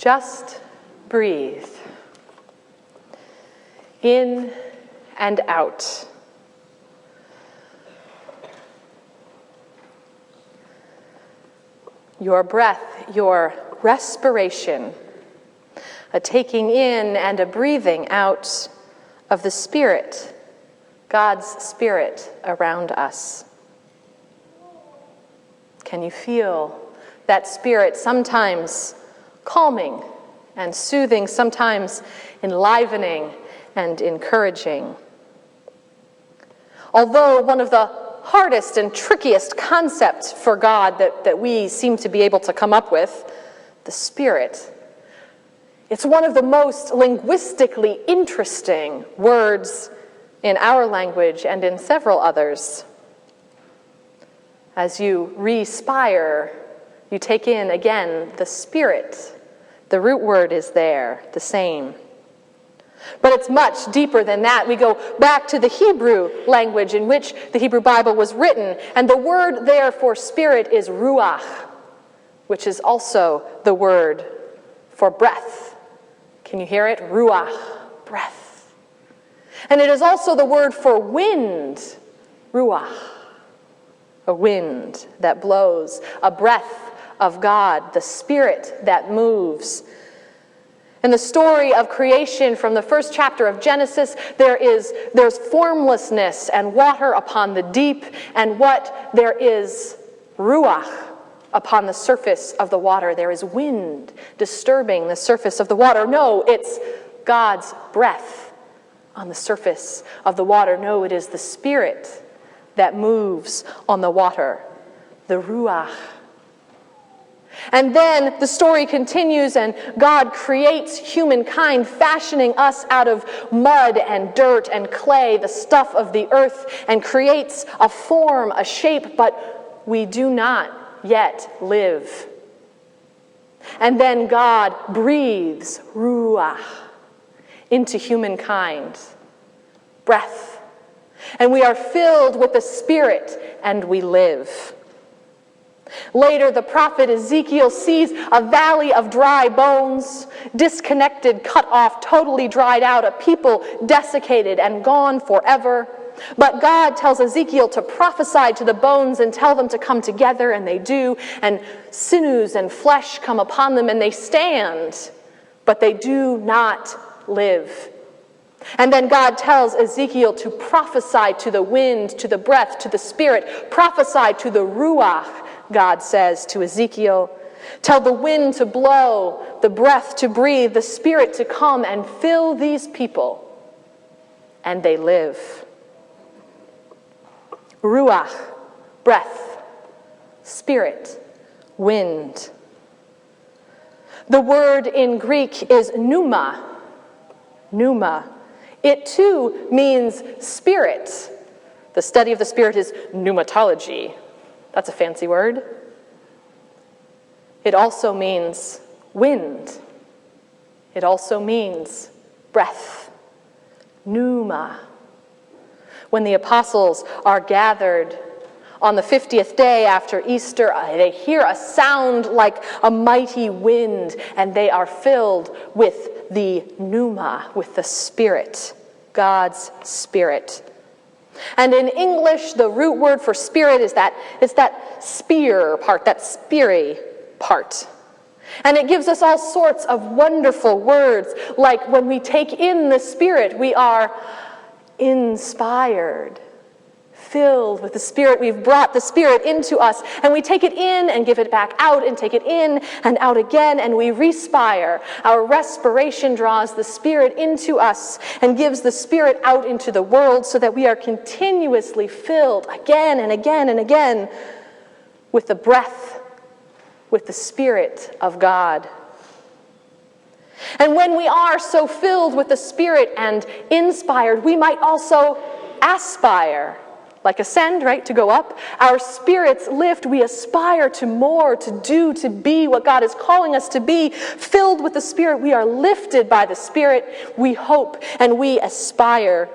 Just breathe. In and out. Your breath, your respiration, a taking in and a breathing out of the Spirit, God's Spirit around us. Can you feel that Spirit sometimes calming and soothing, sometimes enlivening and encouraging? Although one of the hardest and trickiest concepts for God that we seem to be able to come up with, the Spirit, it's one of the most linguistically interesting words in our language and in several others. As you respire, you take in again the Spirit. The root word is there, the same. But it's much deeper than that. We go back to the Hebrew language in which the Hebrew Bible was written, and the word there for spirit is ruach, which is also the word for breath. Can you hear it? Ruach, breath. And it is also the word for wind, ruach, a wind that blows, a breath of God, the Spirit that moves. In the story of creation from the first chapter of Genesis, there's formlessness and water upon the deep, and what there is ruach upon the surface of the water. There is wind disturbing the surface of the water. No, it's God's breath on the surface of the water. No, it is the Spirit that moves on the water, the ruach. And then the story continues, and God creates humankind, fashioning us out of mud and dirt and clay, the stuff of the earth, and creates a form, a shape, but we do not yet live. And then God breathes ruach into humankind, breath. And we are filled with the Spirit, and we live. Later, the prophet Ezekiel sees a valley of dry bones, disconnected, cut off, totally dried out, a people desiccated and gone forever. But God tells Ezekiel to prophesy to the bones and tell them to come together, and they do, and sinews and flesh come upon them, and they stand, but they do not live. And then God tells Ezekiel to prophesy to the wind, to the breath, to the Spirit, prophesy to the ruach, God says to Ezekiel. Tell the wind to blow, the breath to breathe, the Spirit to come and fill these people, and they live. Ruach, breath, Spirit, wind. The word in Greek is pneuma. Pneuma. It too means spirit. The study of the Spirit is pneumatology. That's a fancy word. It also means wind. It also means breath. Pneuma. When the apostles are gathered on the 50th day after Easter, they hear a sound like a mighty wind, and they are filled with the pneuma, with the Spirit, God's Spirit. And in English, the root word for spirit is that spear part, that spiri part. And it gives us all sorts of wonderful words, like when we take in the Spirit, we are inspired, filled with the Spirit. We've brought the Spirit into us, and we take it in and give it back out, and take it in and out again, and we respire. Our respiration draws the Spirit into us and gives the Spirit out into the world, so that we are continuously filled again and again and again with the breath, with the Spirit of God. And when we are so filled with the Spirit and inspired, we might also aspire. Like ascend, right, to go up. Our spirits lift. We aspire to more, to do, to be what God is calling us to be. Filled with the Spirit, we are lifted by the Spirit. We hope and we aspire.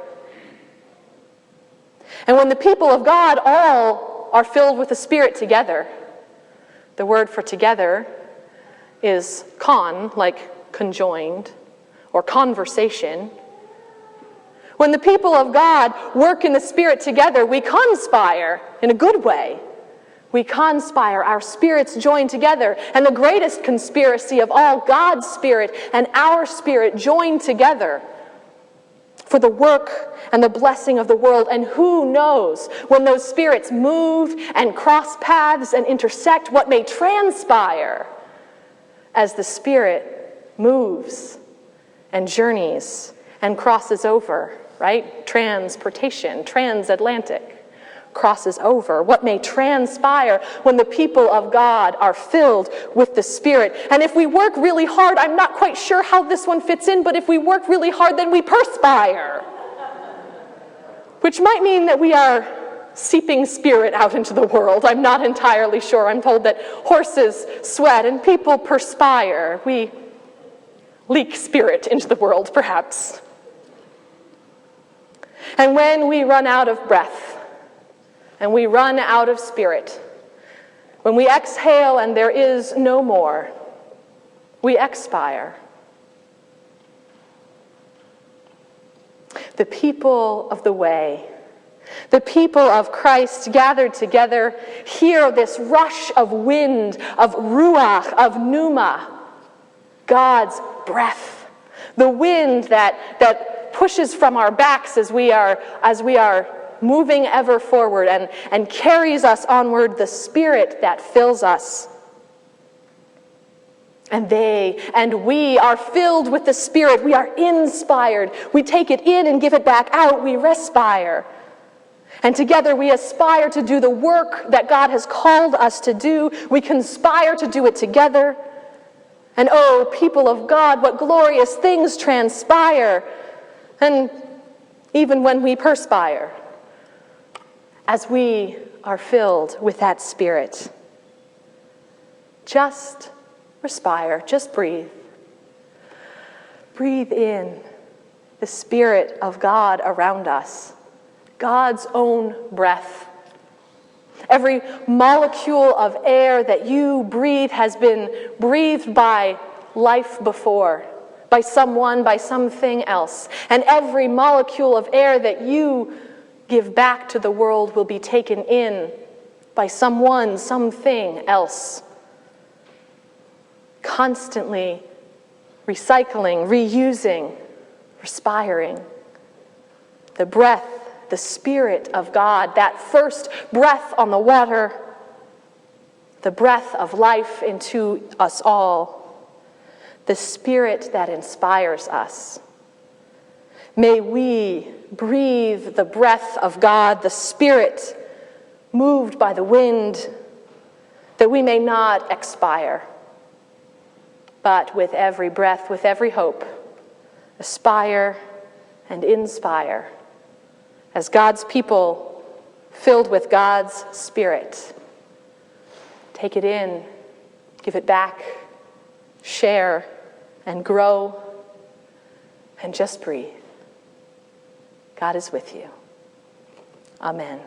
And when the people of God all are filled with the Spirit together, the word for together is con, like conjoined, or conversation. When the people of God work in the Spirit together, we conspire in a good way. We conspire, our spirits join together, and the greatest conspiracy of all, God's Spirit and our spirit join together for the work and the blessing of the world. And who knows, when those spirits move and cross paths and intersect, what may transpire as the Spirit moves and journeys and crosses over, right? Transportation, transatlantic, crosses over. What may transpire when the people of God are filled with the Spirit. And if we work really hard, I'm not quite sure how this one fits in, but if we work really hard, then we perspire. Which might mean that we are seeping spirit out into the world. I'm not entirely sure. I'm told that horses sweat and people perspire. We leak spirit into the world, perhaps. And when we run out of breath, and we run out of spirit, when we exhale and there is no more, we expire. The people of the way, the people of Christ gathered together, hear this rush of wind, of ruach, of pneuma, God's breath, the wind that pushes from our backs as we are moving ever forward and carries us onward, the Spirit that fills us. And they and we are filled with the Spirit. We are inspired. We take it in and give it back out. We respire. And together we aspire to do the work that God has called us to do. We conspire to do it together. And oh, people of God, what glorious things transpire. And even when we perspire, as we are filled with that Spirit, just respire, just breathe. Breathe in the Spirit of God around us, God's own breath. Every molecule of air that you breathe has been breathed by life before, by someone, by something else. And every molecule of air that you give back to the world will be taken in by someone, something else. Constantly recycling, reusing, respiring. The breath, the Spirit of God, that first breath on the water, the breath of life into us all, the Spirit that inspires us. May we breathe the breath of God, the Spirit, moved by the wind, that we may not expire, but with every breath, with every hope, aspire and inspire as God's people filled with God's Spirit. Take it in, give it back, share and grow, and just breathe. God is with you. Amen.